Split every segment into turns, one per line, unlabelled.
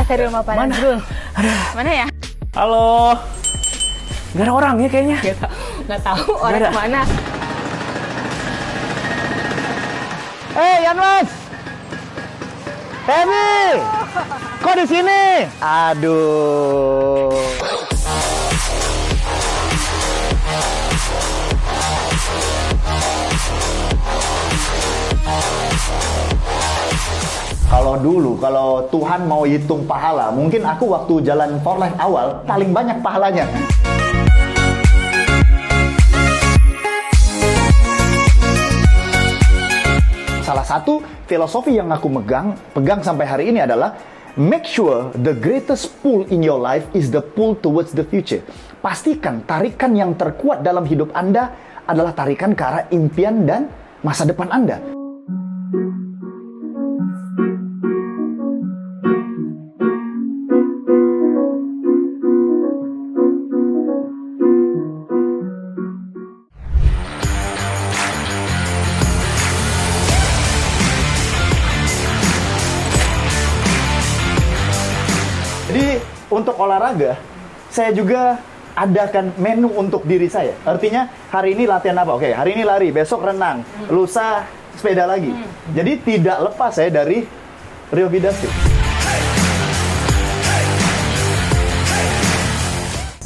Dari rumah Pak Nazrul. Mana ya?
Halo. Gak ada orang ya kayaknya.
Nggak tahu orang kemana.
Yanwas. Feby. Kok di sini? Aduh. Kalau Tuhan mau hitung pahala, mungkin aku waktu jalan for life awal paling banyak pahalanya. Salah satu filosofi yang aku pegang sampai hari ini adalah make sure the greatest pull in your life is the pull towards the future. Pastikan tarikan yang terkuat dalam hidup Anda adalah tarikan ke arah impian dan masa depan Anda. Jadi untuk olahraga, saya juga adakan menu untuk diri saya. Artinya hari ini latihan apa? Oke, hari ini lari, besok renang, lusa sepeda lagi. Jadi tidak lepas saya dari Rio Vidastik.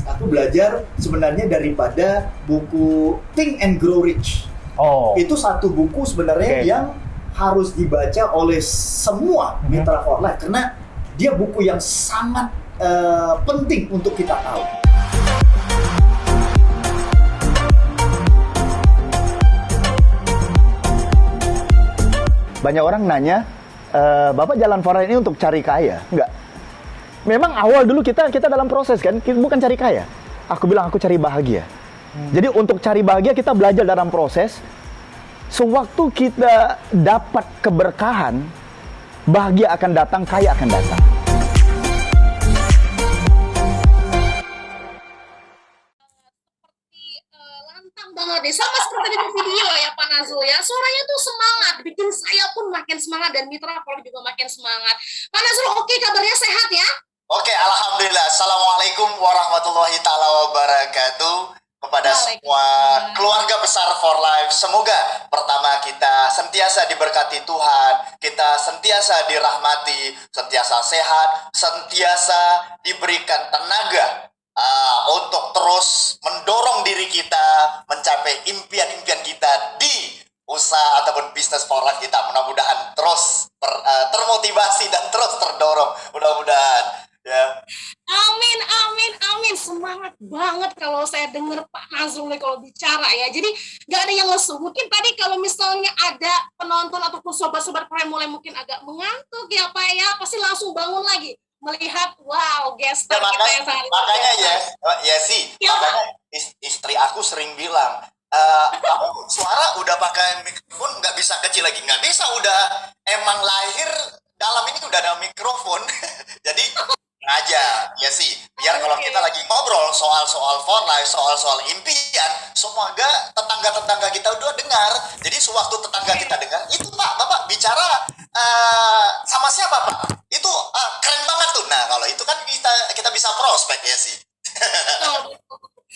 Aku belajar sebenarnya daripada buku Think and Grow Rich.
Oh.
Itu satu buku sebenarnya yang harus dibaca oleh semua mitra for life karena dia buku yang sangat penting untuk kita tahu.
Banyak orang nanya, Bapak jalan for life ini untuk cari kaya? Enggak. Memang awal dulu kita dalam proses kan, bukan cari kaya. Aku bilang aku cari bahagia. Jadi untuk cari bahagia kita belajar dalam proses. Sewaktu kita dapat keberkahan, bahagia akan datang, kaya akan datang.
Lantang banget deh, sama seperti di video ya Pak Nazrul ya. Suaranya tuh semangat, bikin saya pun makin semangat dan mitra Polri juga makin semangat. Pak Nazrul, oke, kabarnya sehat ya?
Oke, alhamdulillah. Assalamualaikum warahmatullahi taala wabarakatuh. Kepada semua keluarga besar for life, semoga pertama kita sentiasa diberkati Tuhan, kita sentiasa dirahmati, sentiasa sehat, sentiasa diberikan tenaga untuk terus mendorong diri kita mencapai impian-impian kita di usaha ataupun bisnis for life kita. Mudah-mudahan terus termotivasi dan terus terdorong, mudah-mudahan. Ya.
Amin, amin, amin. Semangat banget kalau saya dengar Pak Nazrul kalau bicara ya. Jadi gak ada yang lesu. Mungkin tadi kalau misalnya ada penonton ataupun sobat-sobat Prime mulai mungkin agak mengantuk ya Pak ya, pasti langsung bangun lagi melihat wow gestar
Ya,
kita yang sangat
makanya ya sih.
Ya,
makanya istri aku sering bilang, kamu suara udah pakai mikrofon nggak bisa kecil lagi, nggak bisa, udah emang lahir dalam ini udah ada mikrofon. Jadi aja ya sih, biar kalau kita lagi ngobrol soal for life, soal impian, semoga tetangga kita udah dengar. Jadi sewaktu tetangga kita dengar, itu Pak, Bapak bicara sama siapa Pak? Itu keren banget tuh. Nah kalau itu kan kita bisa prospek ya sih.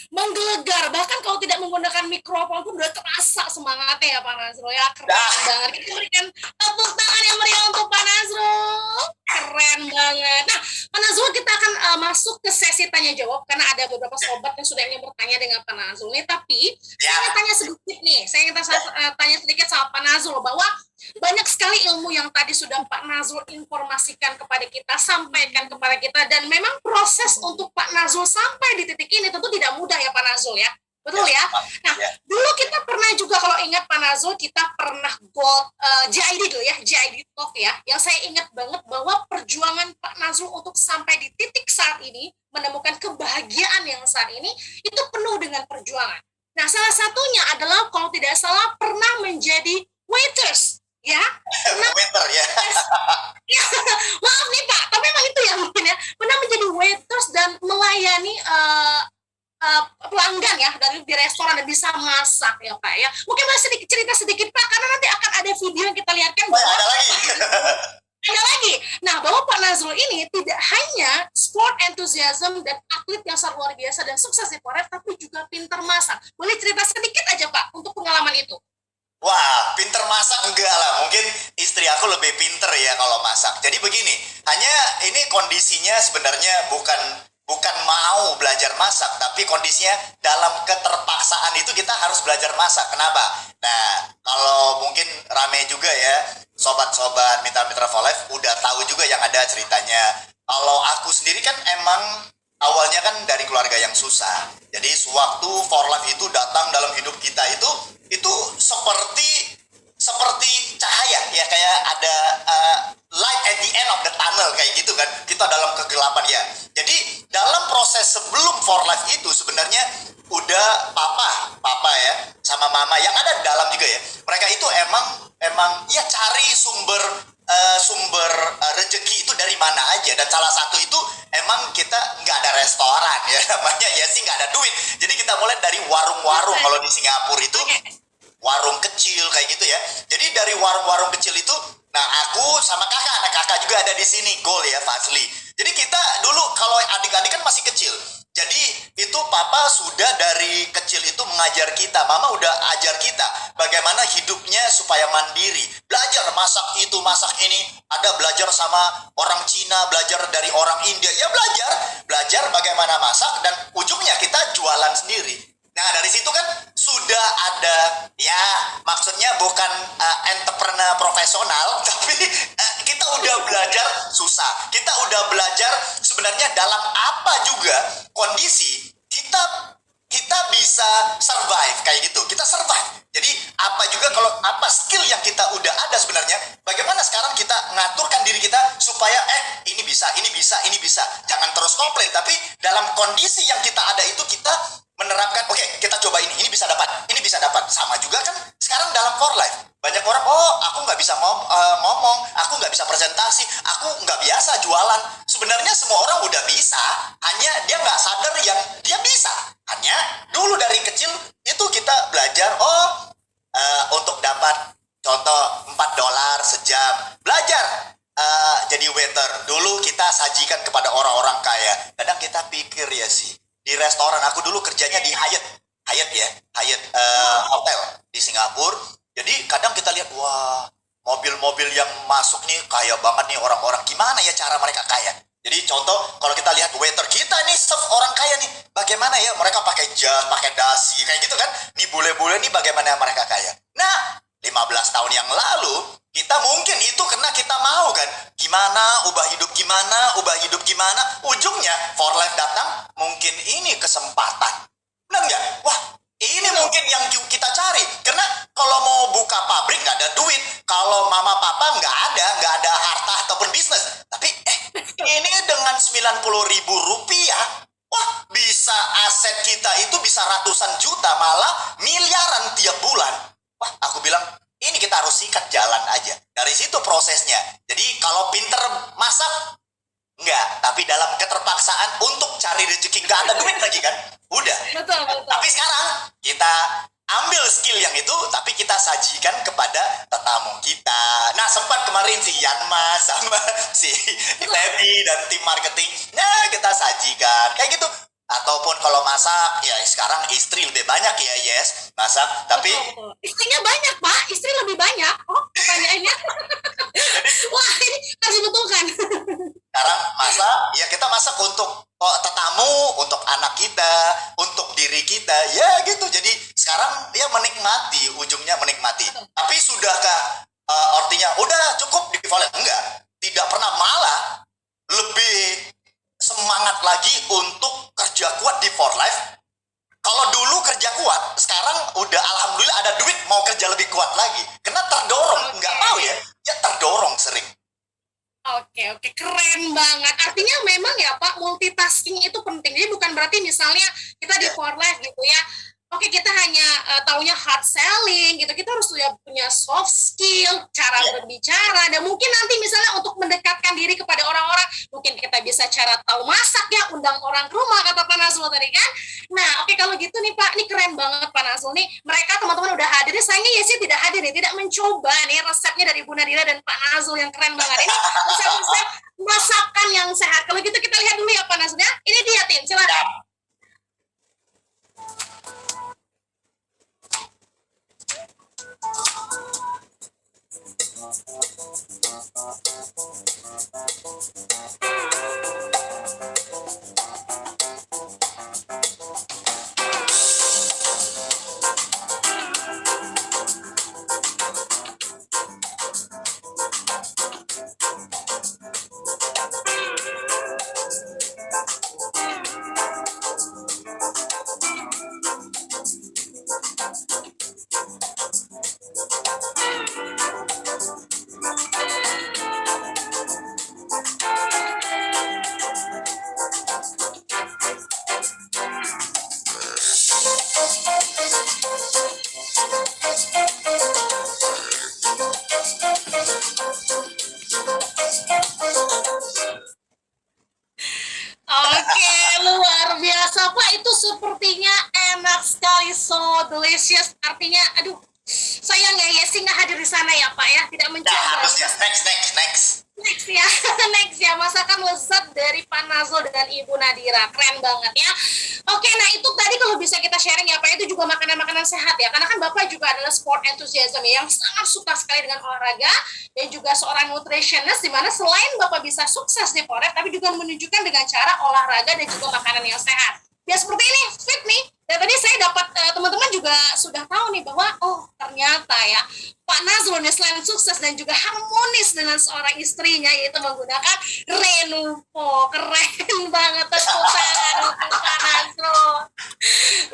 Menggelegar, bahkan kalau tidak menggunakan mikrofon pun udah terasa semangatnya ya Pak Nazrul ya. Keren banget. Kita berikan tepuk tangan yang meriah untuk Pak Nazrul. Keren banget. Nah Pak Nazrul, kita akan masuk ke sesi tanya jawab karena ada beberapa sobat yang sudah ingin bertanya dengan Pak Nazrul nih. Tapi saya ingin tanya sedikit nih, tanya sedikit sama Pak Nazrul bahwa banyak sekali ilmu yang tadi sudah Pak Nazrul informasikan kepada kita, sampaikan kepada kita, dan memang proses untuk Pak Nazrul sampai di titik ini tentu tidak mudah ya Pak Nazrul ya. Betul ya? Nah, dulu kita pernah juga, kalau ingat Pak Nazrul, kita pernah gold JID dulu ya, JID Talk ya, yang saya ingat banget bahwa perjuangan Pak Nazrul untuk sampai di titik saat ini, menemukan kebahagiaan yang saat ini, itu penuh dengan perjuangan. Nah, salah satunya adalah, kalau tidak salah, pernah menjadi waiters. Ya,
waiter ya.
Ya, maaf nih Pak, tapi memang itu ya mungkin ya, pernah menjadi waiters dan melayani pelanggan ya di restoran dan bisa masak ya Pak ya. Mungkin masih cerita sedikit Pak, karena nanti akan ada video yang kita lihatkan bahwa
ada lagi.
Ada lagi. Nah, bahwa Pak Nazrul ini tidak hanya sport enthusiasm dan atlet yang sangat luar biasa dan sukses di Forest, tapi juga pintar masak. Boleh cerita sedikit aja Pak untuk pengalaman itu?
Wah, pinter masak enggak lah. Mungkin istri aku lebih pinter ya kalau masak. Jadi begini, hanya ini kondisinya sebenarnya bukan mau belajar masak, tapi kondisinya dalam keterpaksaan itu kita harus belajar masak. Kenapa? Nah, kalau mungkin rame juga ya, sobat-sobat mitra-mitra for life udah tahu juga yang ada ceritanya. Kalau aku sendiri kan emang awalnya kan dari keluarga yang susah. Jadi sewaktu for life itu datang dalam hidup kita itu seperti cahaya ya, kayak ada light at the end of the tunnel kayak gitu kan. Kita dalam kegelapan ya. Jadi dalam proses sebelum for life itu sebenarnya udah papa ya sama mama yang ada di dalam juga ya. Mereka itu emang ya cari sumber rezeki itu dari mana aja, dan salah satu itu emang kita nggak ada restoran ya, namanya ya sih nggak ada duit. Jadi kita mulai dari warung-warung. Kalau di Singapura itu warung kecil kayak gitu ya. Jadi dari warung-warung kecil itu, nah aku sama anak kakak juga ada di sini, Gol ya, Fazli. Jadi kita dulu kalau adik-adik kan masih kecil. Jadi itu papa sudah dari kecil itu mengajar kita, mama udah ajar kita bagaimana hidupnya supaya mandiri. Belajar masak itu, masak ini, ada belajar sama orang Cina, belajar dari orang India. Ya belajar bagaimana masak, dan ujungnya kita jualan sendiri. Nah dari situ kan sudah ada, ya maksudnya bukan entrepreneur profesional, tapi kita udah belajar susah. Kita udah belajar sebenarnya dalam apa juga kondisi kita bisa survive kayak gitu. Kita survive. Jadi apa juga kalau apa skill yang kita udah ada sebenarnya, bagaimana sekarang kita ngaturkan diri kita supaya ini bisa. Jangan terus komplain, tapi dalam kondisi yang kita ada itu kita menerapkan, oke, kita coba ini bisa dapat. Sama juga kan sekarang dalam for life. Banyak orang, aku nggak bisa ngomong, aku nggak bisa presentasi, aku nggak biasa jualan. Sebenarnya semua orang udah bisa, hanya dia nggak sadar yang dia bisa. Hanya dulu dari kecil itu kita belajar, untuk dapat contoh $4 sejam, belajar jadi waiter. Dulu kita sajikan kepada orang-orang kaya. Kadang kita pikir ya sih, di restoran, aku dulu kerjanya di Hyatt hotel di Singapura. Jadi kadang kita lihat, wah, mobil-mobil yang masuk nih kaya banget nih orang-orang. Gimana ya cara mereka kaya? Jadi contoh, kalau kita lihat waiter kita nih, serve orang kaya nih, bagaimana ya mereka pakai jas, pakai dasi, kayak gitu kan. Nih bule-bule nih bagaimana mereka kaya. Nah, 15 tahun yang lalu, kita mungkin itu karena kita mau kan. Gimana, ubah hidup gimana. Ujungnya, for life datang, mungkin ini kesempatan. Benar nggak? Wah, ini mungkin yang kita cari. Karena kalau mau buka pabrik nggak ada duit. Kalau mama papa nggak ada harta ataupun bisnis. Tapi ini dengan 90.000 rupiah, wah, bisa aset kita itu bisa ratusan juta, malah miliaran tiap bulan. Wah, aku bilang, ini kita harus sikat jalan aja. Dari situ prosesnya. Jadi kalau pinter masak, enggak. Tapi dalam keterpaksaan untuk cari rezeki, nggak ada duit lagi kan. Udah.
Betul.
Tapi sekarang kita ambil skill yang itu, tapi kita sajikan kepada tetamu kita. Nah, sempat kemarin si Yanma sama si Tebi dan tim marketing, nah kita sajikan kayak gitu. Ataupun kalau masak, ya sekarang istri lebih banyak ya, Yes, masak. Tapi
betul. Istrinya banyak, Pak. Istri lebih banyak. Pertanyaannya. Wah, ini harus dibetulkan.
sekarang masak, ya kita masak untuk tetamu, untuk anak kita, untuk diri kita, ya gitu. Jadi sekarang dia menikmati, ujungnya menikmati. Tapi sudahkah artinya udah cukup di volley? Enggak, tidak pernah, malah lebih semangat lagi untuk kerja kuat di for life. Kalau dulu kerja kuat, sekarang udah alhamdulillah ada duit, mau kerja lebih kuat lagi. Karena terdorong, nggak tahu ya terdorong sering.
Oke, keren banget. Artinya memang ya Pak, multitasking itu penting. Jadi bukan berarti misalnya kita di for life gitu ya, oke kita hanya taunya hard selling gitu, kita harus punya soft skill, cara berbicara, dan mungkin nanti misalnya untuk mendekatkan diri kepada orang-orang, mungkin kita bisa cara tahu masak ya, undang orang ke rumah kata Pak Nazrul tadi kan. Nah oke kalau gitu nih Pak, ini keren banget Pak Nazrul nih, mereka teman-teman udah hadir, sayangnya Yesi tidak hadir nih, tidak mencoba nih resepnya dari Bu Nadira dan Pak Nazrul yang keren banget, ini resep-resep masakan yang sehat. Kalau gitu kita lihat dulu ya Pak Nazrul ya, ini dia Tin, silakan. Oke, luar biasa Pak, itu sepertinya enak sekali, so delicious. Artinya, aduh, sayang ya Yesi nggak hadir di sana ya Pak ya, tidak
Nah,
mencoba.
harusnya next.
Next ya, next ya, masakan lezat dari Pak Nazrul dengan Ibu Nadira, keren banget ya. Oke, nah itu tadi kalau bisa kita sharing ya Pak, itu juga makanan-makanan sehat ya, karena kan Bapak juga adalah sport enthusiasm ya, yang sangat suka sekali dengan olahraga, dan juga seorang nutritionist, di mana selain Bapak bisa sukses di Forex, tapi juga menunjukkan dengan cara olahraga dan juga makanan yang sehat. Ya seperti ini, fit nih. Dan tadi saya dapat teman-teman juga sudah tahu nih bahwa oh ternyata ya Pak Nazrul nih selain sukses dan juga harmonis dengan seorang istrinya, yaitu menggunakan Renuvo. Keren banget, tepuk tangan untuk Pak Nazrul.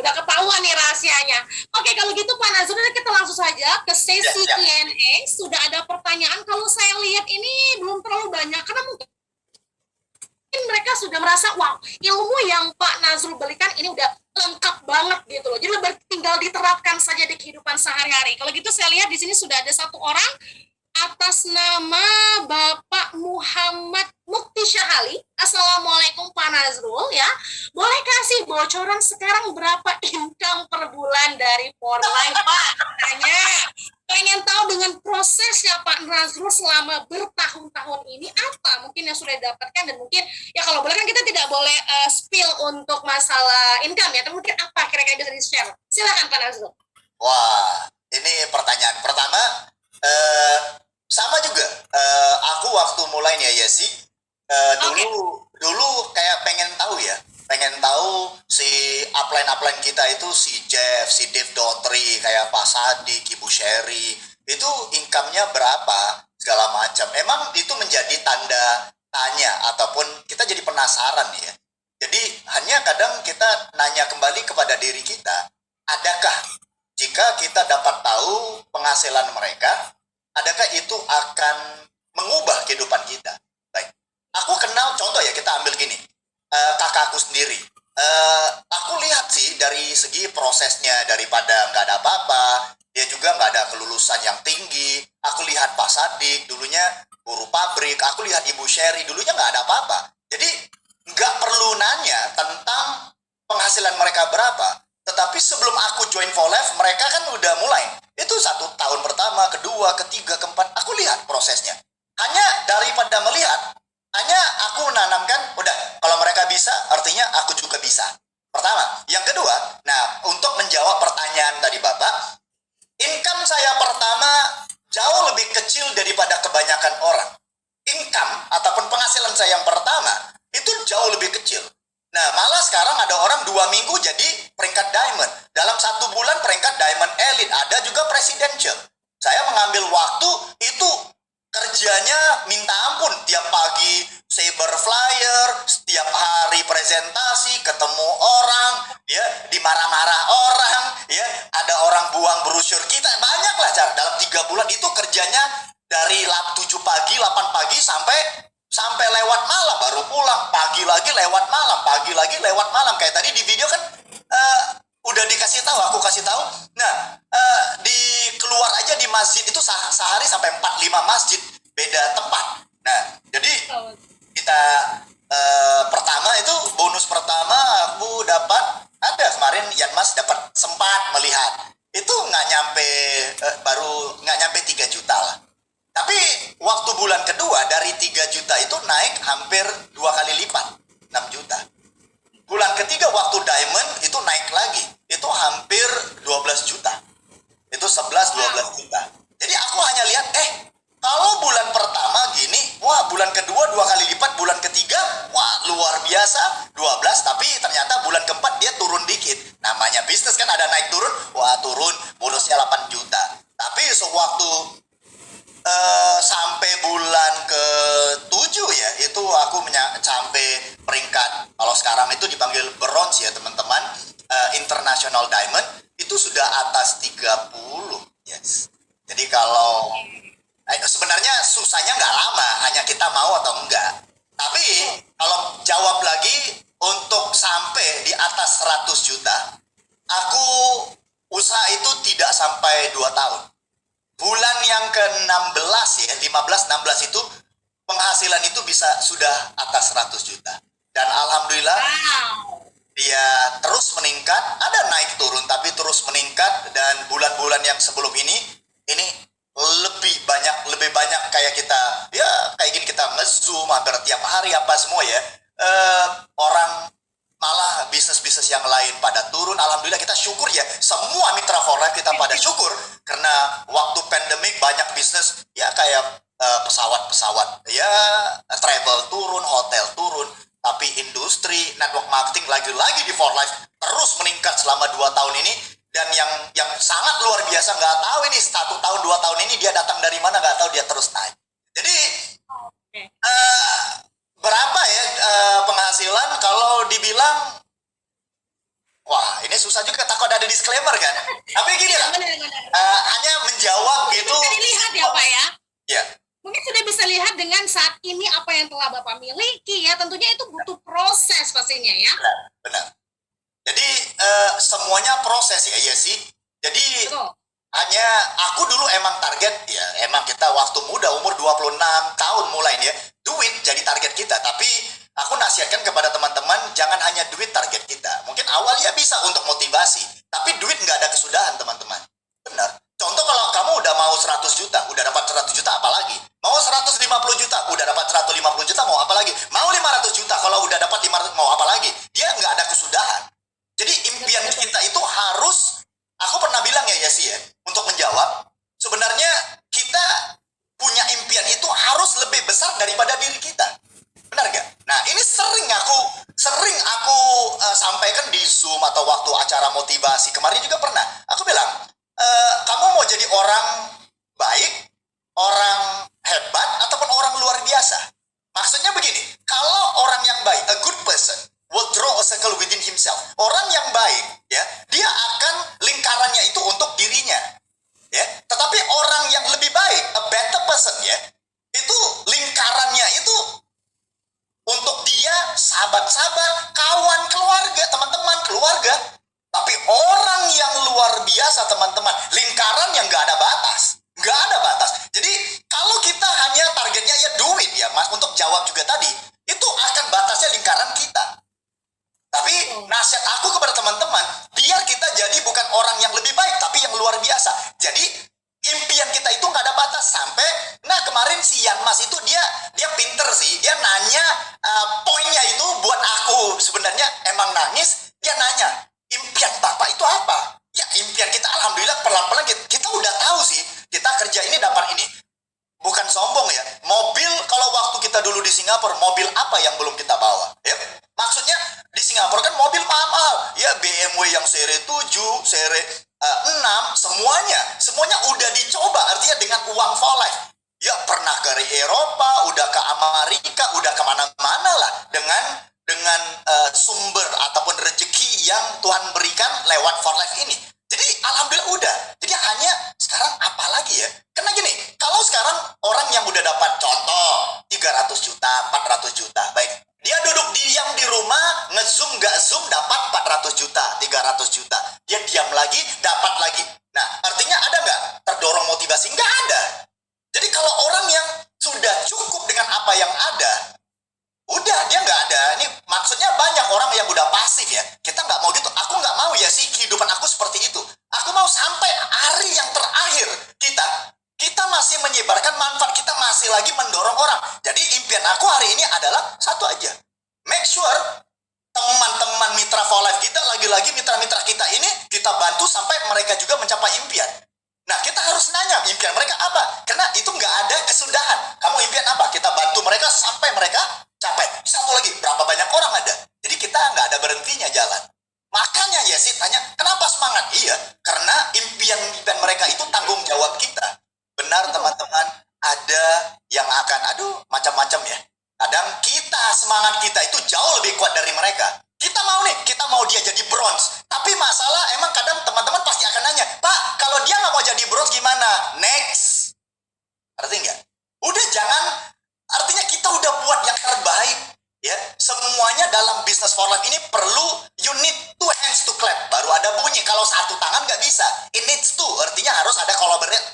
Udah ketahuan nih rahasianya. Oke kalau gitu Pak Nazrul, kita langsung saja ke sesi Q&A. Sudah ada pertanyaan, kalau saya lihat ini belum terlalu banyak karena mungkin mereka sudah merasa wow, ilmu yang Pak Nazrul berikan ini udah lengkap banget gitu loh. Jadi tinggal diterapkan saja di kehidupan sehari-hari. Kalau gitu saya lihat di sini sudah ada satu orang atas nama Bapak Muhammad Mukti Syahali. Assalamualaikum Pak Nazrul ya. Boleh kasih bocoran sekarang berapa income per bulan dari For Life Pak? Tanya. Pengen tahu dengan prosesnya Pak Nazrul selama bertahun-tahun ini apa mungkin yang sudah didapatkan, dan mungkin ya kalau boleh kan kita tidak boleh spill untuk masalah income ya, tapi mungkin apa kira-kira bisa di-share. Silakan Pak Nazrul.
Wah, ini pertanyaan pertama. Sama juga. Aku waktu mulainya Yesi, dulu kayak pengen tahu si upline kita itu, si Jeff, si Dave Daughtry, kayak Pak Sadik, Ibu Sherry, itu income-nya berapa segala macam. Emang itu menjadi tanda tanya ataupun kita jadi penasaran ya. Jadi hanya kadang kita nanya kembali kepada diri kita, adakah jika kita dapat tahu penghasilan mereka, adakah itu akan mengubah kehidupan kita? Baik, aku kenal contoh ya, kita ambil gini, kakakku sendiri. Aku lihat sih dari segi prosesnya, daripada nggak ada apa-apa, dia juga nggak ada kelulusan yang tinggi. Aku lihat Pak Sadik, dulunya buruh pabrik. Aku lihat Ibu Sherry, dulunya nggak ada apa-apa. Jadi nggak perlu nanya tentang penghasilan mereka berapa. Tetapi sebelum aku join For Life, mereka kan udah mulai. Itu 1 tahun pertama, kedua, ketiga, keempat. Aku lihat prosesnya. Hanya daripada melihat, hanya aku menanamkan, udah, kalau mereka bisa, artinya aku juga bisa. Pertama. Yang kedua, nah, untuk menjawab pertanyaan tadi Bapak, income saya pertama jauh lebih kecil daripada kebanyakan orang. Income ataupun penghasilan saya yang pertama, itu jauh lebih kecil. Nah, malah sekarang ada orang 2 minggu jadi peringkat diamond. Dalam 1 bulan peringkat diamond elite. Ada juga presidential. Saya mengambil waktu itu, kerjanya minta ampun, tiap pagi saber flyer, setiap hari presentasi, ketemu orang, ya, dimarah-marah orang, ya, ada orang buang brosur kita, banyak lah cara. Dalam 3 bulan itu kerjanya dari 7 pagi, 8 pagi sampai lewat malam baru pulang, pagi lagi lewat malam, pagi lagi lewat malam. Kayak tadi di video kan udah dikasih tahu, aku kasih tahu. Nah, di keluar aja di masjid itu sehari sampai 4-5 masjid beda tempat. Nah, jadi kita pertama itu bonus pertama aku dapat, ada kemarin Yanmas dapat sempat melihat itu nggak nyampe baru nggak nyampe 3 juta lah. Tapi waktu bulan kedua dari 3 juta itu naik hampir 2 kali lipat, 6 juta. Bulan ketiga waktu diamond itu naik lagi, itu hampir 12 juta. Itu 11-12 juta. Jadi aku hanya lihat, kalau bulan pertama gini, wah bulan kedua 2 kali lipat, bulan ketiga, wah luar biasa, 12, tapi ternyata bulan keempat dia turun dikit. Namanya bisnis kan ada naik turun, wah turun, bonusnya 8 juta. Tapi sewaktu sampai bulan ke-7 ya, itu aku sampai peringkat, kalau sekarang itu dipanggil bronze ya teman-teman, international diamond, itu sudah atas 30. Yes. Jadi kalau sebenarnya susahnya nggak lama, hanya kita mau atau enggak. Tapi kalau jawab lagi, untuk sampai di atas 100 juta, aku usaha itu tidak sampai 2 tahun. Bulan yang ke-16 ya, 15-16 itu penghasilan itu bisa sudah atas 100 juta. Dan alhamdulillah dia terus meningkat, ada naik turun tapi terus meningkat, dan bulan-bulan yang sebelum ini lebih banyak kayak kita ya kayak gini, kita nge-zoom hampir tiap hari apa semua ya. Orang malah bisnis-bisnis yang lain pada turun. Alhamdulillah kita syukur ya, semua mitra Forex kita pada syukur karena waktu pandemik banyak bisnis ya kayak pesawat-pesawat ya, travel turun, hotel turun, tapi industri network marketing lagi-lagi di For Life terus meningkat selama 2 tahun ini. Dan yang sangat luar biasa, nggak tahu ini 1 tahun 2 tahun ini dia datang dari mana, nggak tahu, dia terus naik. Jadi berapa ya penghasilan kalau dibilang, wah ini susah juga, takut ada disclaimer kan. Tapi gini lah, hanya menjawab gitu.
Bisa dilihat ya Pak ya.
Ya.
Mungkin sudah bisa lihat dengan saat ini apa yang telah Bapak miliki ya. Tentunya itu butuh proses pastinya ya.
Benar. Jadi semuanya proses ya, iya sih. Jadi hanya aku dulu emang target ya, emang kita waktu muda umur 26 tahun mulai ya, duit jadi target kita. Tapi aku nasihatkan kepada teman-teman, jangan hanya duit target kita. Mungkin awalnya bisa untuk motivasi, tapi duit nggak ada kesudahan teman-teman. Benar. Contoh kalau kamu udah mau 100 juta, udah dapat 100 juta apalagi? Mau 150 juta, udah dapat 150 juta, mau apa lagi? Mau 500 juta, kalau udah dapat 500, mau apa lagi? Dia nggak ada kesudahan. Jadi impian kita itu harus, aku pernah bilang ya Yasi ya, untuk menjawab, sebenarnya kita punya impian itu harus lebih besar daripada diri kita. Benar gak? Nah ini sering aku sampaikan di Zoom atau waktu acara motivasi. Kemarin juga pernah, aku bilang, kamu mau jadi orang baik, orang hebat, ataupun orang luar biasa? Maksudnya begini, kalau orang yang baik, a good person, will draw a circle within himself. Orang yang baik, ya, dia akan lingkarannya itu untuk dirinya, ya. Tetapi orang yang lebih baik, a better person, ya, itu lingkarannya itu untuk dia, sahabat-sahabat, kawan, keluarga, teman-teman, keluarga. Tapi orang yang luar biasa, teman-teman, lingkaran yang nggak ada batas, nggak ada batas. Jadi kalau kita hanya targetnya ya duit, ya, Mas, untuk jawab juga tadi, itu akan batasnya lingkaran kita. Tapi nasihat aku kepada teman-teman, biar kita jadi bukan orang yang lebih baik, tapi yang luar biasa. Jadi impian kita itu nggak ada batas sampai. Nah kemarin si Yanmas itu dia pinter sih, dia nanya poinnya itu buat aku sebenarnya emang nangis. Dia nanya, impian Bapak itu apa? Ya impian kita, alhamdulillah pelan-pelan kita udah tahu sih, kita kerja ini dapat ini. Bukan sombong ya, mobil kalau waktu kita dulu di Singapura, mobil apa yang belum kita bawa? Ya, maksudnya di Singapura kan mobil mahal, ya BMW yang seri 7, seri 6, semuanya udah dicoba, artinya dengan uang for life. Ya pernah ke Eropa, udah ke Amerika, udah kemana-mana lah dengan sumber ataupun rezeki yang Tuhan berikan lewat for life ini. Jadi alhamdulillah udah. Jadi hanya sekarang apa lagi ya? Karena gini, kalau sekarang orang yang udah dapat contoh 300 juta, 400 juta, baik. Dia duduk diam di rumah, nge-zoom nggak zoom dapat 400 juta, 300 juta. masih lagi mendorong orang. Jadi impian aku hari ini adalah satu aja. Make sure teman-teman mitra for life kita, lagi-lagi mitra-mitra kita ini, kita bantu sampai mereka juga mencapai impian. Nah, kita harus nanya impian mereka apa. Karena itu nggak ada kesudahan. Kamu impian apa? Kita bantu mereka sampai mereka capai. Satu lagi, berapa banyak orang ada? Jadi kita nggak ada berhentinya jalan. Makanya Yesi tanya, kenapa semangat? Iya, karena impian-impian mereka itu tanggung jawab kita. Benar teman-teman, ada yang akan, macam-macam ya. Kadang semangat kita itu jauh lebih kuat dari mereka. Kita mau dia jadi bronze. Tapi masalah emang kadang teman-teman pasti akan nanya, Pak, kalau dia nggak mau jadi bronze gimana? Next. Artinya nggak? Udah jangan, artinya kita udah buat yang terbaik. Ya, semuanya dalam business for life ini perlu you need two hands to clap. Baru ada bunyi. Kalau satu tangan nggak bisa. It needs two. Artinya harus ada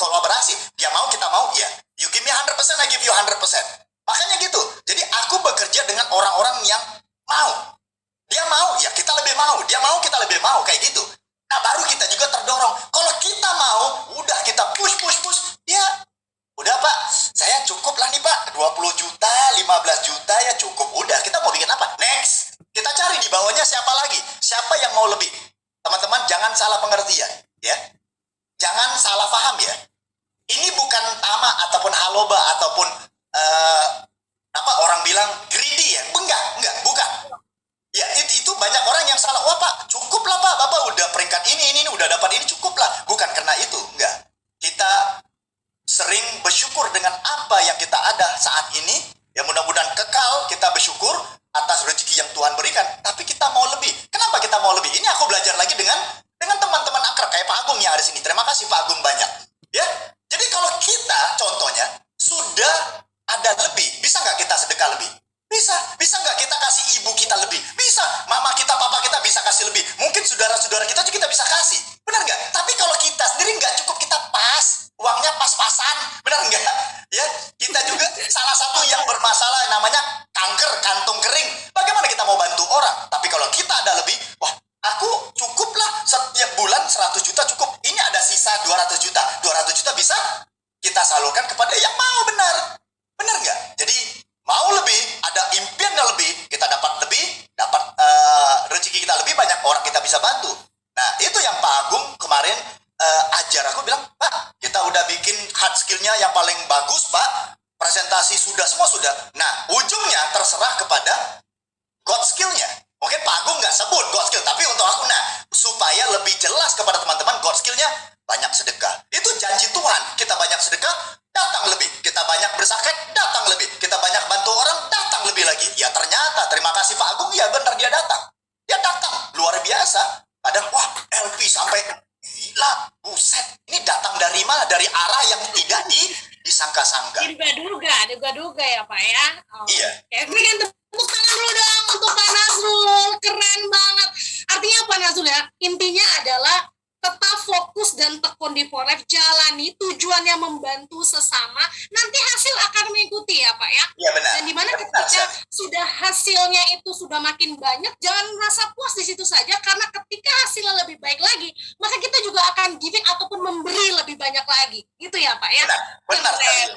kolaborasi. Dia mau, kita mau. Ya, you give me 100%, I give you 100%. Makanya gitu. Jadi aku bekerja dengan orang-orang yang mau. Dia mau, ya kita lebih mau. Dia mau, kita lebih mau. Kayak gitu. Nah, baru kita juga terdorong. Kalau kita mau, udah kita push. Ya, udah Pak, saya cukup lah nih Pak, 20 juta, 15 juta ya cukup. Udah, kita mau bikin apa? Next. Kita cari di bawahnya siapa lagi? Siapa yang mau lebih? Teman-teman, jangan salah pengertian. Ya. Jangan salah paham ya. Ini bukan tamak ataupun haloba ataupun orang bilang greedy ya. Enggak, bukan. Ya, itu banyak orang yang salah. Wah Pak, cukup lah Pak, Bapak udah peringkat ini, udah dapat ini, cukup lah. Bukan karena itu, enggak. Kita sering bersyukur dengan apa yang kita ada saat ini. Ya mudah-mudahan kekal, kita bersyukur atas rezeki yang Tuhan berikan. Tapi kita mau lebih. Kenapa kita mau lebih? Ini aku belajar lagi dengan teman-teman akrab kayak Pak Agung yang ada di sini. Terima kasih Pak Agung banyak. Ya, jadi kalau kita contohnya sudah ada lebih, bisa nggak kita sedekah lebih? Bisa nggak kita kasih ibu kita lebih? Bisa, mama kita, papa kita bisa kasih lebih. Mungkin saudara-saudara kita juga kita bisa kasih, benar nggak? Tapi kalau kita sendiri nggak cukup, kita pas, uangnya pas-pasan, benar nggak? Ya, kita juga salah satu yang bermasalah namanya kanker kantung kering. Bagaimana kita mau bantu orang? Tapi kalau kita ada lebih, wah, aku cukup lah setiap bulan 100 juta cukup. Ini ada sisa 200 juta. 200 juta bisa kita salurkan kepada yang mau, benar nggak? Jadi mau lebih, ada impian yang lebih, kita dapat lebih, dapat rezeki kita lebih banyak, orang kita bisa bantu. Nah, itu yang Pak Agung kemarin ajar aku bilang, Pak, kita udah bikin hard skillnya yang paling bagus, Pak. Presentasi semua sudah. Nah, ujungnya terserah kepada God skillnya. Mungkin Pak Agung nggak sebut God skill, tapi untuk aku, supaya lebih jelas kepada teman-teman God skillnya, banyak sedekah. Itu janji Tuhan. Kita banyak sedekah, datang lebih. Kita banyak berzakat, datang lebih. Kita banyak bantu orang, datang lebih lagi. Ya ternyata, terima kasih Pak Agung, ya benar dia datang. Dia datang, luar biasa. Kadang, wah, LP sampai, gila, buset. Ini datang dari mana? Dari arah yang tidak disangka-sangka.
Duga-duga ya Pak ya.
Iya.
Oke, berikan tepuk tangan dulu dong untuk Pak Nazrul. Keren banget. Artinya apa Nazrul ya? Intinya adalah tetap fokus dan tekun di for life, jalani tujuannya membantu sesama, nanti hasil akan mengikuti ya Pak ya.
Iya benar.
Dan dimana
Ya,
ketika
benar,
sudah hasilnya itu sudah makin banyak, jangan merasa puas di situ saja, karena ketika hasilnya lebih baik lagi, maka kita juga akan giving ataupun memberi lebih banyak lagi. Gitu ya Pak ya.
Benar.
Keren.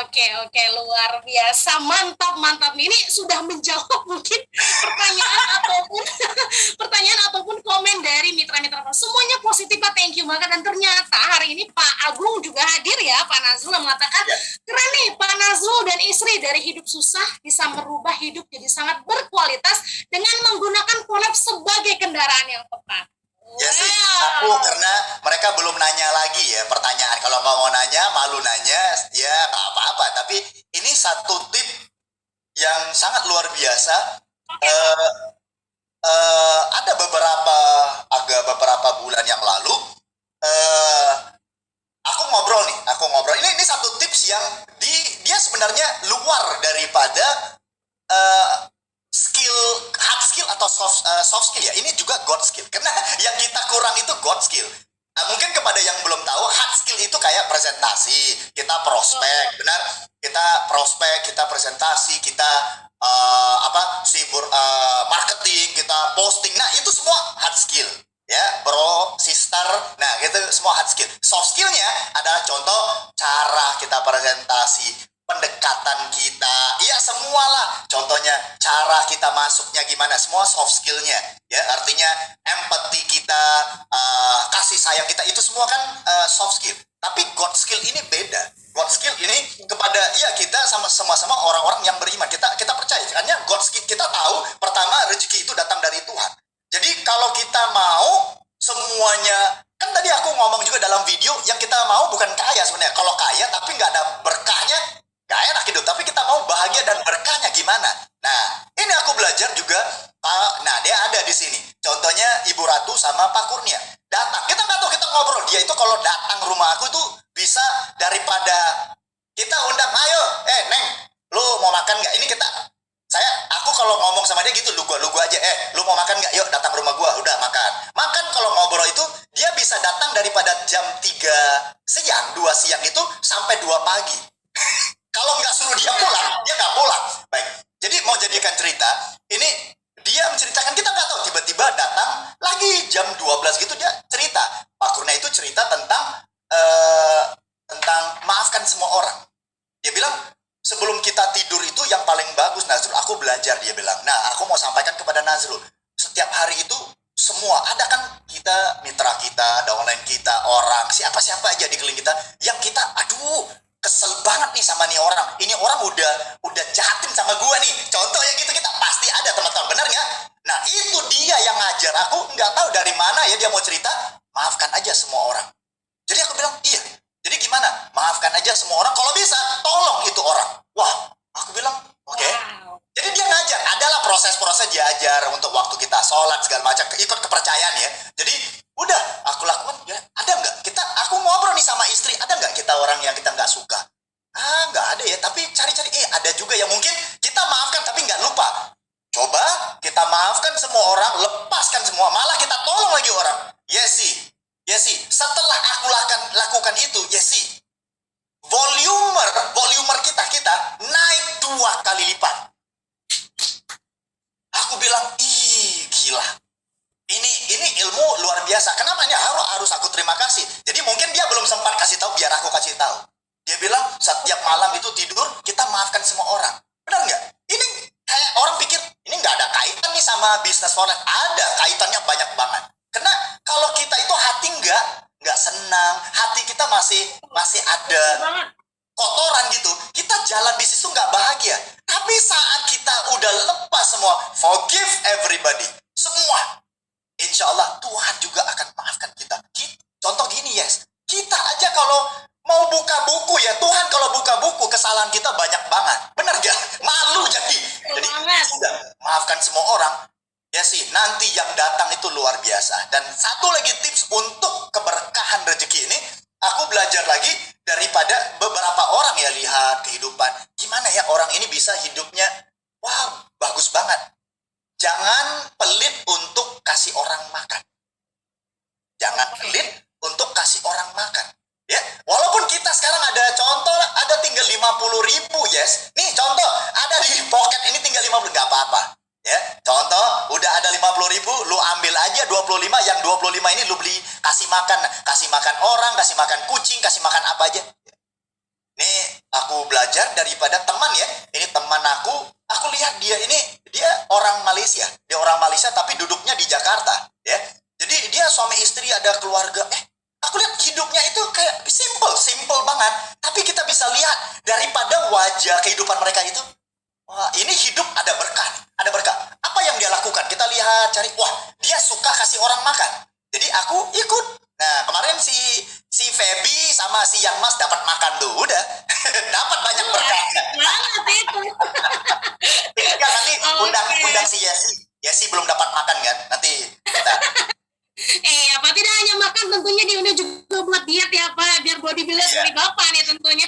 Oke, luar biasa, mantap. Ini sudah menjawab mungkin pertanyaan ataupun komen dari mitra-mitra. Semuanya positif Pak, thank you banget. Dan ternyata hari ini Pak Agung juga hadir ya, Pak Nazrul mengatakan, keren nih Pak Nazrul dan istri dari hidup susah bisa merubah hidup jadi sangat berkualitas dengan menggunakan collab sebagai kendaraan yang tepat.
Ya sih, aku karena mereka belum nanya lagi ya pertanyaan. Kalau nggak mau nanya, malu nanya, ya nggak apa-apa. Tapi ini satu tip yang sangat luar biasa. Ada beberapa bulan yang lalu, aku ngobrol. Ini satu tips yang dia sebenarnya luar daripada hard skill atau soft skill ya. Ini juga God skill. Karena yang kita kurang itu God skill. Mungkin kepada yang belum tahu, hard skill itu kayak presentasi, kita prospek, benar? Kita prospek, kita presentasi, kita marketing, kita posting. Nah, itu semua hard skill. Ya, bro, sister. Nah, itu semua hard skill. Soft skillnya adalah contoh cara kita presentasi, pendekatan kita, ya semualah. Contohnya cara kita masuknya gimana, semua soft skillnya, ya artinya empati kita, kasih sayang kita, itu semua kan soft skill. Tapi God skill ini beda. God skill ini kepada ya kita sama-sama orang-orang yang beriman. Kita percaya, karena God skill kita tahu pertama rezeki itu datang dari Tuhan. Jadi kalau kita mau semuanya, kan tadi aku ngomong juga dalam video, yang kita mau bukan kaya sebenarnya. Kalau kaya tapi nggak ada berkahnya, nggak enak hidup. Tapi kita mau bahagia dan berkahnya gimana? Nah, ini aku belajar juga. Nah, dia ada di sini. Contohnya Ibu Ratu sama Pak Kurnia datang. Kita nggak tahu, kita ngobrol. Dia itu kalau datang rumah aku tuh bisa daripada kita undang, ayo, Neng, lu mau makan nggak? Ini aku kalau ngomong sama dia gitu, lu gua aja, lu mau makan nggak? Yuk datang rumah gua, udah makan. Makan kalau ngobrol itu dia bisa datang daripada jam 3 siang, 2 siang itu sampai 2 pagi. Kalau nggak suruh dia pulang, dia nggak pulang. Baik, jadi mau jadikan cerita, ini dia menceritakan, kita nggak tahu, tiba-tiba datang lagi jam 12 gitu, dia cerita. Pak Kurnia itu cerita tentang maafkan semua orang. Dia bilang, sebelum kita tidur itu yang paling bagus, Nazrul, aku belajar, dia bilang. Nah, aku mau sampaikan kepada Nazrul, setiap hari itu semua, ada kan kita, mitra kita, downline kita, orang, siapa-siapa aja di keliling kita, yang kita, aduh, kesel banget nih sama nih orang. Ini orang udah jahatin sama gua nih. Contohnya gitu, kita pasti ada, teman-teman, benar nggak? Nah, itu dia yang ngajar aku, nggak tahu dari mana ya dia mau cerita, maafkan aja semua orang. Jadi aku bilang, iya. Jadi gimana? Maafkan aja semua orang. Kalau bisa, tolong itu orang. Wah, aku bilang, oke.
Wow.
Jadi dia ngajar. Adalah proses-proses diajar untuk waktu kita sholat, segala macam. Ikut kepercayaan ya. Jadi, udah, aku lakukan. Ya, ada nggak? Aku ngobrol nih sama istri. Ada nggak kita orang yang kita nggak suka? Nggak ada ya. Tapi cari-cari. Ada juga yang mungkin kita maafkan, tapi nggak lupa. Coba kita maafkan semua orang, lepaskan semua. Malah kita tolong lagi orang. Yesi, setelah aku lakukan itu, Yesi, volumer kita naik 2 kali lipat. Aku bilang, gila. Ini ilmu luar biasa. Kenapa ini harus aku terima kasih? Jadi mungkin dia belum sempat kasih tahu, biar aku kasih tahu. Dia bilang, setiap malam itu tidur, kita maafkan semua orang. Benar nggak? Ini kayak orang pikir, ini nggak ada kaitan nih sama bisnis forex. Ada kaitannya banyak banget. Karena kalau kita itu hati nggak senang, hati kita masih ada kotoran gitu, kita jalan bisnis itu nggak bahagia. Tapi saat kita udah lepas semua, forgive everybody, semua, insya Allah Tuhan juga akan maafkan kita. Contoh gini, kita aja kalau mau buka buku ya, Tuhan kalau buka buku, kesalahan kita banyak banget. Bener gak? Malu jadi udah, maafkan semua orang. Ya sih, nanti yang datang itu luar biasa. Dan satu lagi tips untuk keberkahan rezeki ini, aku belajar lagi daripada beberapa orang ya, lihat kehidupan. Gimana ya orang ini bisa hidupnya, wow, bagus banget. Jangan pelit untuk kasih orang makan. Jangan pelit untuk kasih orang makan. Ya, walaupun kita sekarang ada contoh, ada tinggal 50.000, Nih contoh, ada di pocket ini tinggal 50, nggak apa-apa. Ya, contoh, udah ada 50.000, lu ambil aja 25, yang 25 ini lu beli, kasih makan orang, kasih makan kucing, kasih makan apa aja. Nih, aku belajar daripada teman ya. Ini teman aku lihat dia orang Malaysia. Dia orang Malaysia tapi duduknya di Jakarta, ya. Jadi dia suami istri, ada keluarga. Aku lihat hidupnya itu kayak simple banget. Tapi kita bisa lihat daripada wajah kehidupan mereka itu, wah, ini hidup ada berkah. Apa yang dia lakukan? Kita lihat, cari. Wah, dia suka kasih orang makan. Jadi aku ikut. Nah, kemarin si Feby sama si Yang Mas dapat makan tuh. Udah. Dapat banyak berkah.
Banget itu.
Tinggal nanti undang si Yesi belum dapat makan kan? Nanti kita
Pak, tidak hanya makan, tentunya diundang juga buat diet ya Pak, biar body builder dari Bapak nih tentunya.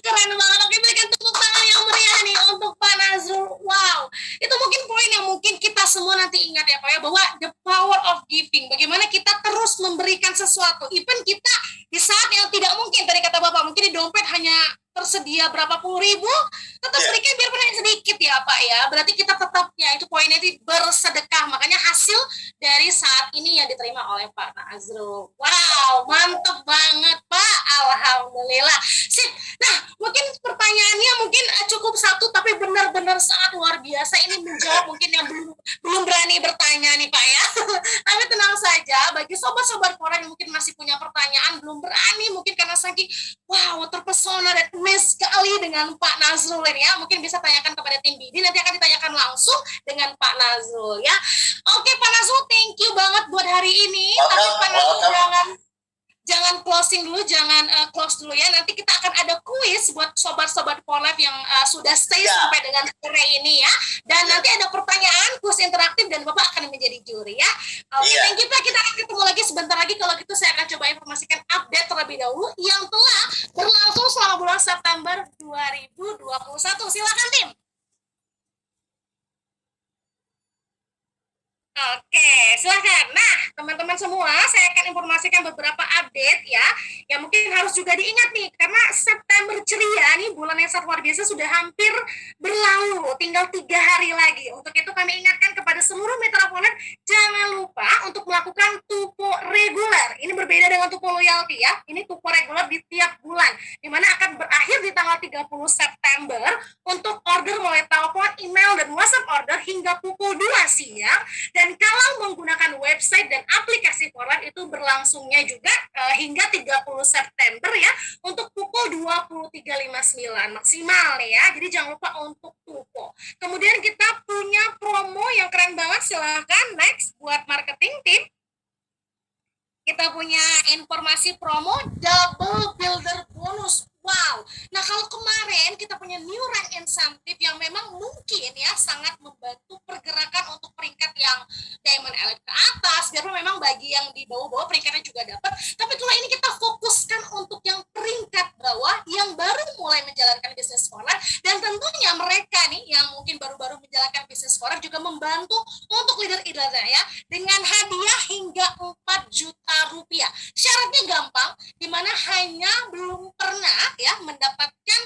Keren banget. Oke, berikan tepuk tangan yang meriah nih untuk Pak Nazrul. Wow, itu mungkin poin yang mungkin kita semua nanti ingat ya Pak ya, bahwa the power of giving, bagaimana kita terus memberikan sesuatu, even kita di saat yang tidak mungkin, tadi kata Bapak, mungkin di dompet hanya tersedia berapa puluh ribu, tetap berikan biarpun hanya sedikit ya Pak ya. Berarti kita tetap, ya itu poinnya, itu bersedekah. Makanya hasil dari saat ini yang diterima oleh Pak Nazrul. Wow, mantep banget Pak. Alhamdulillah. Sip. Nah, mungkin pertanyaannya mungkin cukup satu tapi benar-benar sangat luar biasa. Ini menjawab mungkin yang belum berani bertanya nih Pak ya. Tapi tenang saja, bagi sobat-sobat Forex yang mungkin masih punya pertanyaan belum berani mungkin karena saking wow terpesona dan amazed sekali dengan Pak Nazrul ini ya, mungkin bisa tanyakan kepada tim BD, nanti akan ditanyakan langsung dengan Pak Nazrul ya. Oke Pak Nazrul, thank you banget buat hari ini. Tapi Pak Nazrul jangan closing dulu, jangan close dulu ya. Nanti kita akan ada kuis buat sobat-sobat Forex yang sudah stay sampai dengan sore ini ya. Dan nanti ada pertanyaan, kuis interaktif dan Bapak akan menjadi juri ya. Oke, thank you Pak. Kita akan ketemu lagi sebentar lagi. Kalau gitu saya akan coba informasikan update terlebih dahulu yang telah berlangsung selama bulan September 2021. Silakan tim. Oke, silahkan. Nah, teman-teman semua, saya akan informasikan beberapa update ya, yang mungkin harus juga diingat nih, karena September ceria nih, bulan yang sangat luar biasa sudah hampir berlalu, tinggal 3 hari lagi. Untuk itu kami ingatkan kepada seluruh mitra Forex, jangan lupa untuk melakukan tupo reguler. Ini berbeda dengan tupo loyalty ya, ini tupo reguler di tiap bulan, dimana akan berakhir di tanggal 30 September untuk order melalui telepon, email, dan WhatsApp order hingga pukul 2 siang. Dan kalau menggunakan website dan aplikasi Forex itu berlangsungnya juga hingga 30 September ya, untuk pukul 23.59 maksimal ya. Jadi jangan lupa untuk tupo. Kemudian kita punya promo yang keren banget, silahkan next buat marketing team. Kita punya informasi promo double builder bonus. Wow. Nah, kalau kemarin kita punya new rank incentive yang memang mungkin ya sangat membantu pergerakan untuk peringkat yang Diamond Elite ke atas, biarpun memang bagi yang di bawah-bawah peringkatnya juga dapat. Tapi kalau ini kita fokuskan untuk yang peringkat bawah yang baru mulai menjalankan bisnis Forex, dan tentunya mereka nih yang mungkin baru-baru menjalankan bisnis Forex juga membantu untuk leader-leadernya ya dengan hadiah hingga 4 juta rupiah. Syaratnya gampang, dimana hanya belum pernah ya mendapatkan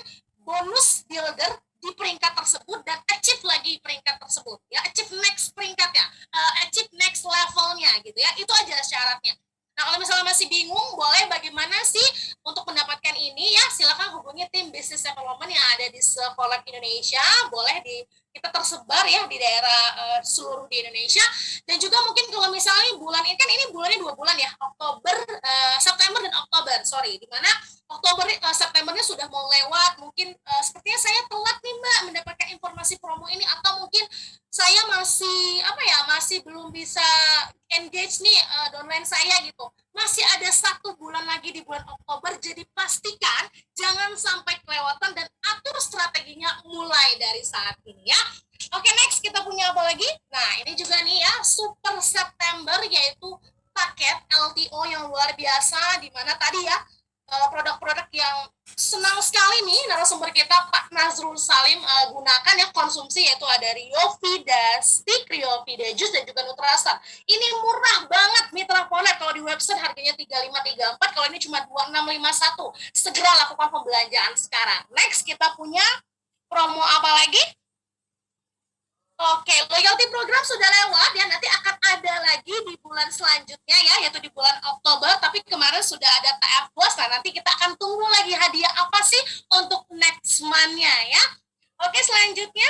bonus builder di peringkat tersebut dan achieve lagi peringkat tersebut ya, achieve next peringkatnya, achieve next levelnya gitu ya, itu aja syaratnya. Nah, kalau misalnya masih bingung, boleh bagaimana sih untuk mendapatkan ini ya, silakan hubungi tim business development yang ada di Forex Indonesia, boleh kita tersebar ya di daerah seluruh di Indonesia. Dan juga mungkin kalau misalnya bulan ini kan, ini bulannya 2 bulan ya, September dan Oktober, di mana Septembernya sudah mau lewat, mungkin sepertinya saya telat nih Mbak mendapatkan informasi promo ini, atau mungkin saya masih belum bisa engage nih downline saya gitu. Masih ada 1 bulan lagi di bulan Oktober, jadi pastikan jangan sampai kelewatan dan atur strateginya mulai dari saat ini ya. Oke, next kita punya apa lagi? Nah, ini juga nih ya, Super September, yaitu paket LTO yang luar biasa, di mana tadi ya produk-produk yang senang sekali nih narasumber kita Pak Nazrul Salim gunakan ya, konsumsi, yaitu ada Riovida Stick, Riovida Juice, dan juga Nutrastar. Ini murah banget mitra Forex, kalau di website harganya 3534, kalau ini cuma 2651. Segera lakukan pembelanjaan sekarang. Next kita punya promo apa lagi? Oke, loyalty program sudah lewat ya, nanti akan ada lagi di bulan selanjutnya ya, yaitu di bulan Oktober, tapi kemarin sudah ada TF Plus. Nah, nanti kita akan tunggu lagi hadiah apa sih untuk next month-nya ya. Oke, selanjutnya.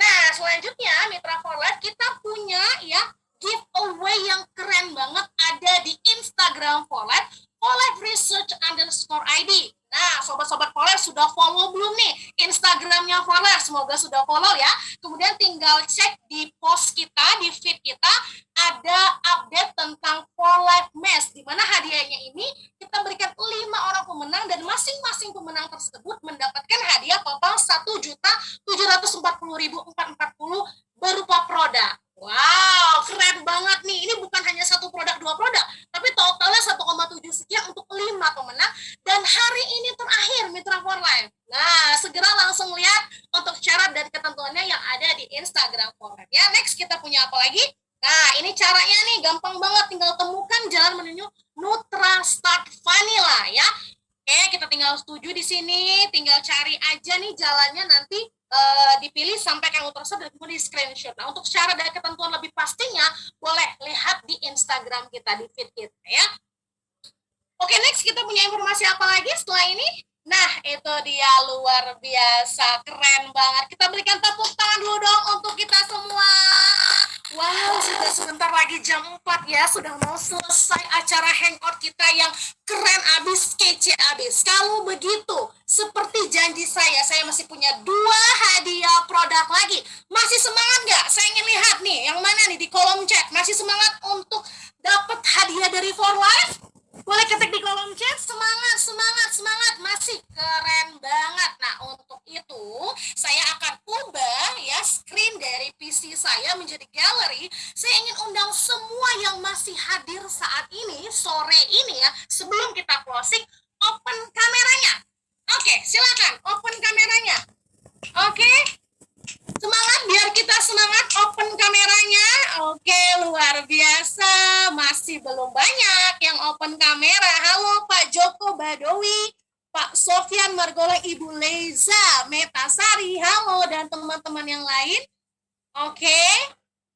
Nah, selanjutnya Mitra Forex kita punya ya giveaway yang keren banget, ada di Instagram Forex, Forex_ID. Nah, sobat-sobat Forex sudah follow belum nih Instagramnya Forex? Semoga sudah follow ya. Kemudian tinggal cek di post kita, di feed kita, ada update tentang Forex Mes, di mana hadiahnya ini kita berikan 5 orang pemenang, dan masing-masing pemenang tersebut mendapatkan hadiah total 1.740.440 berupa produk. Wow, keren banget nih. Ini bukan hanya 1 produk, 2 produk, tapi totalnya 1,7 sekian untuk 5 pemenang. Dan hari ini terakhir Mitra Forex. Nah, segera langsung lihat untuk syarat dan ketentuannya yang ada di Instagram Forex ya. Next kita punya apa lagi? Nah, ini caranya nih gampang banget, tinggal temukan jalan menuju Nutrastar Vanilla ya. Oke, kita tinggal setuju di sini, tinggal cari aja nih jalannya, nanti dipilih, sampaikan Nutrastar dan kemudian di screenshot. Nah, untuk syarat dan ketentuan lebih pastinya boleh lihat di Instagram kita, di feed kita ya. Oke, next kita punya informasi apa lagi setelah ini? Nah, itu dia luar biasa, keren banget. Kita berikan tepuk tangan dulu dong untuk kita semua. Wow, sudah sebentar lagi jam 4 ya, sudah mau selesai acara hangout kita yang keren abis, kece abis. Kalau begitu, seperti janji saya masih punya 2 hadiah produk lagi. Masih semangat nggak? Saya ingin lihat nih, yang mana nih di kolom chat. Masih semangat untuk dapat hadiah dari For Life? Boleh ketik di kolom chat, semangat, semangat, semangat, masih keren banget. Nah, untuk itu saya akan ubah ya screen dari PC saya menjadi gallery. Saya ingin undang semua yang masih hadir saat ini, sore ini ya, sebelum kita closing, open kameranya. Oke, silakan open kameranya. Oke. Semangat, biar kita semangat, open kameranya. Oke, luar biasa. Masih belum banyak yang open kamera. Halo Pak Joko Badowi, Pak Sofyan Margola, Ibu Leza Metasari, halo, dan teman-teman yang lain. Oke,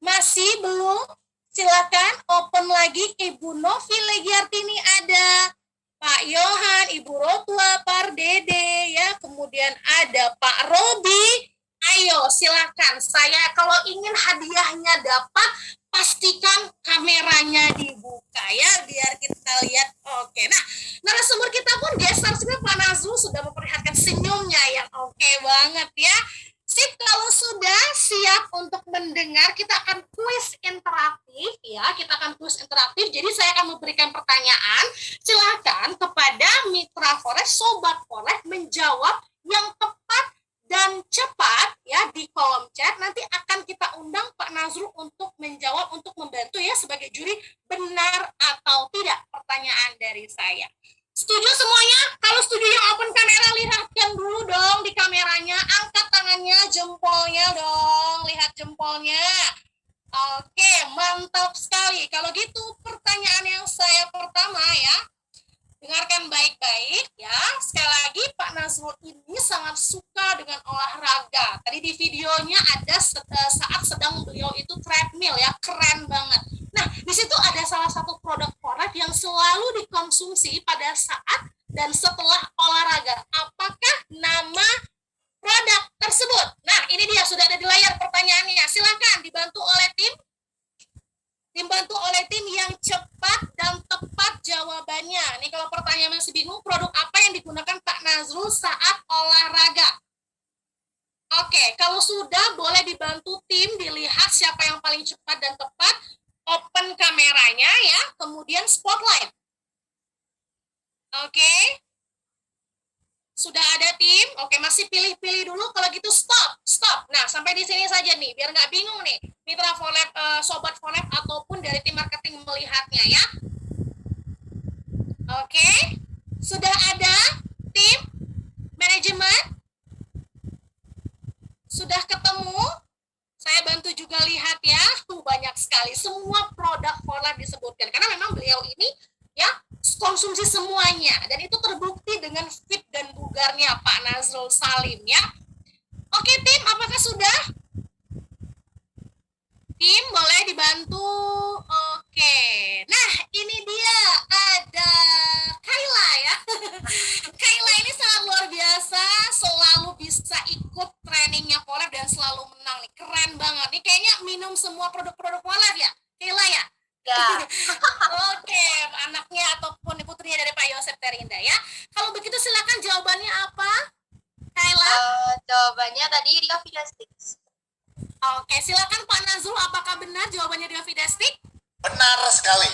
masih belum? Silakan open lagi. Ibu Novi Legiartini ada, Pak Yohan, Ibu Rotwa, Pak Dede, ya. Kemudian ada Pak Robi. Ayo silakan, saya kalau ingin hadiahnya dapat, pastikan kameranya dibuka ya, biar kita lihat. Oke, nah narasumber kita pun geser juga, Pak Nazrul sudah memperlihatkan senyumnya yang oke banget ya. Sip, kalau sudah siap untuk mendengar, kita akan kuis interaktif ya, kita akan kuis interaktif. Jadi saya akan memberikan pertanyaan, silakan kepada Mitra Forest, Sobat Forest menjawab yang tepat dan cepat ya di kolom chat. Nanti akan kita undang Pak Nazrul untuk menjawab, untuk membantu ya sebagai juri, benar atau tidak pertanyaan dari saya. Setuju semuanya? Kalau setuju yang open kamera, lihatkan dulu dong di kameranya, angkat tangannya, jempolnya dong, lihat jempolnya. Oke, mantap sekali. Kalau gitu pertanyaan yang saya pertama ya, dengarkan baik-baik ya. Sekali lagi, Pak Nazrul ini sangat suka dengan olahraga. Tadi di videonya ada saat sedang beliau itu treadmill ya, keren banget. Nah, di situ ada salah satu produk yang selalu dikonsumsi pada saat dan setelah olahraga. Apakah nama produk tersebut? Nah, ini dia sudah ada di layar pertanyaannya. Silakan dibantu oleh tim. Dibantu oleh tim yang cepat dan tepat jawabannya. Nih kalau pertanyaan masih bingung, produk apa yang digunakan Pak Nazrul saat olahraga? Oke, kalau sudah boleh dibantu tim dilihat siapa yang paling cepat dan tepat. Open kameranya ya, kemudian spotlight. Oke. Sudah ada tim? Oke, masih pilih-pilih dulu. Kalau gitu stop. Nah, sampai di sini saja nih, biar nggak bingung nih, Mitra Voleb, Sobat Voleb, ataupun dari tim marketing melihatnya ya. Oke, sudah ada tim manajemen? Sudah ketemu? Saya bantu juga lihat ya, banyak sekali. Semua produk Voleb disebutkan, karena memang beliau ini ya konsumsi semuanya, dan itu terbukti dengan fit dan bugarnya Pak Nazrul Salim ya. Oke tim, apakah sudah? Tim boleh dibantu. Oke, nah ini dia ada Kayla ya. Kayla ini sangat luar biasa, selalu bisa ikut trainingnya Voleb dan selalu menang nih, keren banget nih. Kayaknya minum semua produk-produk Voleb ya, Kayla ya. Oke, anaknya ataupun putrinya dari Pak Yosep Terinda ya. Kalau begitu silakan jawabannya apa, Kayla?
Jawabannya tadi Rio Vidastik.
Oke, silakan Pak Nazrul, apakah benar jawabannya Rio Vidastik?
Benar sekali.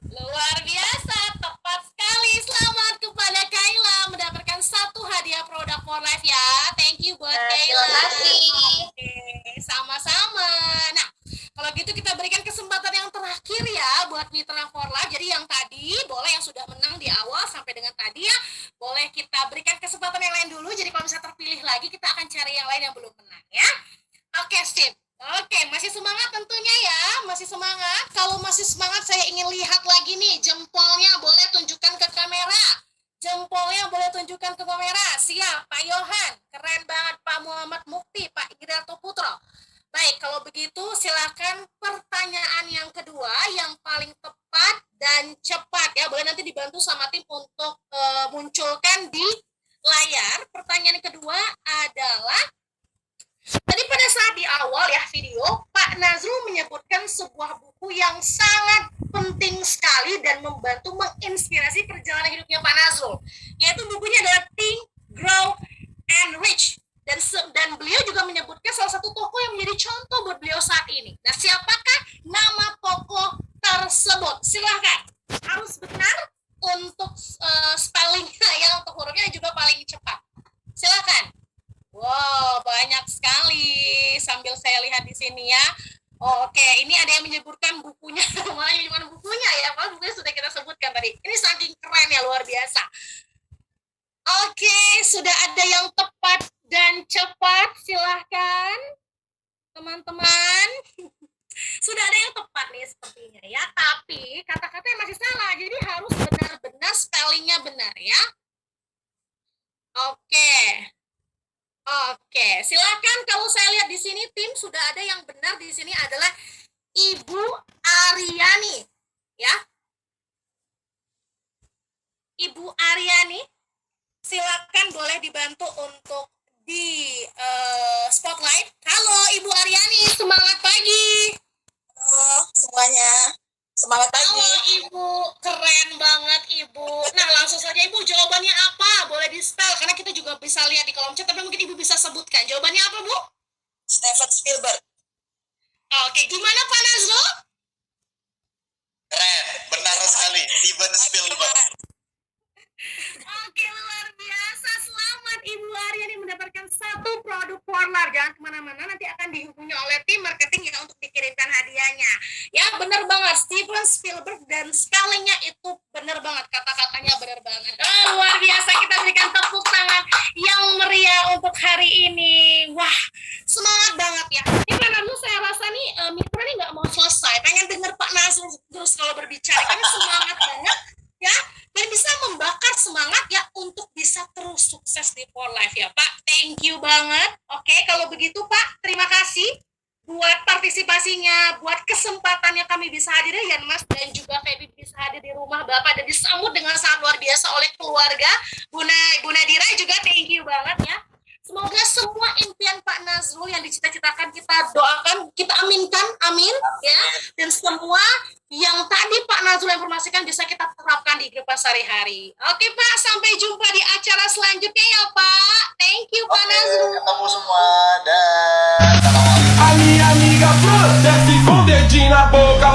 Luar biasa, tepat sekali. Selamat kepada Kayla mendapatkan 1 hadiah produk For Life ya. Thank you buat Kayla.
Terima kasih.
Oke, sama-sama. Nah, kalau gitu kita berikan kesempatan yang terakhir ya buat Mitra For Life. Jadi yang tadi boleh, yang sudah menang di awal sampai dengan tadi ya, boleh kita berikan kesempatan yang lain dulu. Jadi kalau misalnya terpilih lagi, kita akan cari yang lain yang belum menang ya. Oke, sip. Oke, masih semangat tentunya ya, masih semangat. Kalau masih semangat, saya ingin lihat lagi nih, jempolnya boleh tunjukkan ke kamera. Jempolnya boleh tunjukkan ke kamera. Siap, Pak Yohan. Keren banget, Pak Muhammad Mukti, Pak Igrato Putro. Baik, kalau begitu silakan pertanyaan yang kedua, yang paling tepat dan cepat ya. Boleh nanti dibantu sama tim untuk munculkan di layar. Pertanyaan kedua adalah, tadi pada saat di awal ya video, Pak Nazrul menyebutkan sebuah buku yang sangat penting sekali dan membantu menginspirasi perjalanan hidupnya Pak Nazrul. Yaitu bukunya adalah Think, Grow, and Rich. Dan beliau juga menyebutkan salah satu tokoh yang menjadi contoh buat beliau saat ini. Nah, siapakah nama tokoh tersebut? Silahkan. Harus benar untuk spellingnya ya, untuk hurufnya juga paling cepat. Silakan. Wow, banyak sekali. Sambil saya lihat di sini ya. Oke, ini ada yang menyebutkan bukunya. Namanya cuma bukunya ya, Pak. Bukunya sudah kita sebutkan tadi. Ini saking keren ya, luar biasa. Oke, sudah ada yang tepat dan cepat. Silahkan, teman-teman. Sudah ada yang tepat nih sepertinya ya. Tapi kata-katanya masih salah. Jadi harus benar-benar spellingnya benar ya. Oke, silakan. Kalau saya lihat di sini tim sudah ada yang benar di sini adalah Ibu Aryani, ya. Ibu Aryani, silakan boleh dibantu untuk di spotlight. Halo Ibu Aryani, semangat pagi.
Halo semuanya, semangat pagi.
Halo Ibu, keren banget Ibu. Nah langsung saja Ibu, jawabannya apa? Boleh di-spell karena kita juga bisa lihat di kolom chat, tapi mungkin Ibu bisa sebutkan. Jawabannya apa Bu?
Steven Spielberg.
Oke, gimana Pak Nazrul?
Keren, benar sekali. Steven Spielberg.
Oke, luar biasa. Selamat Ibu Aryani mendapatkan satu produk Porlar. Jangan kemana-mana, nanti akan dihubungi oleh tim marketing ya untuk dikirimkan hadiahnya. Ya, benar banget. Steven Spielberg dan spellingnya itu benar banget. Kata-katanya benar banget. Luar biasa. Kita berikan tepuk tangan yang meriah untuk hari ini. Wah, semangat banget ya. Ini Pak Nazrul, saya rasa nih mikro ini nggak mau selesai. Pengen denger Pak Nazrul terus kalau berbicara. Karena semangat banget. Ya, dan bisa membakar semangat ya untuk bisa terus sukses di For Life ya Pak. Thank you banget. Oke, kalau begitu Pak, terima kasih buat partisipasinya, buat kesempatannya kami bisa hadir ya Mas, dan juga Feby bisa hadir di rumah Bapak dan disambut dengan sangat luar biasa oleh keluarga. Ibu Nadira juga thank you banget ya. Semoga semua impian Pak Nazrul yang dicita-citakan kita doakan, kita aminkan, amin ya. Dan semua yang tadi Pak Nazrul informasikan bisa kita terapkan di kehidupan sehari-hari. Oke Pak, sampai jumpa di acara selanjutnya ya Pak. Thank you Pak Nazrul.
Ketemu semua. Dan assalamualaikum.
A minha amiga Flor desce com o dedinho na boca,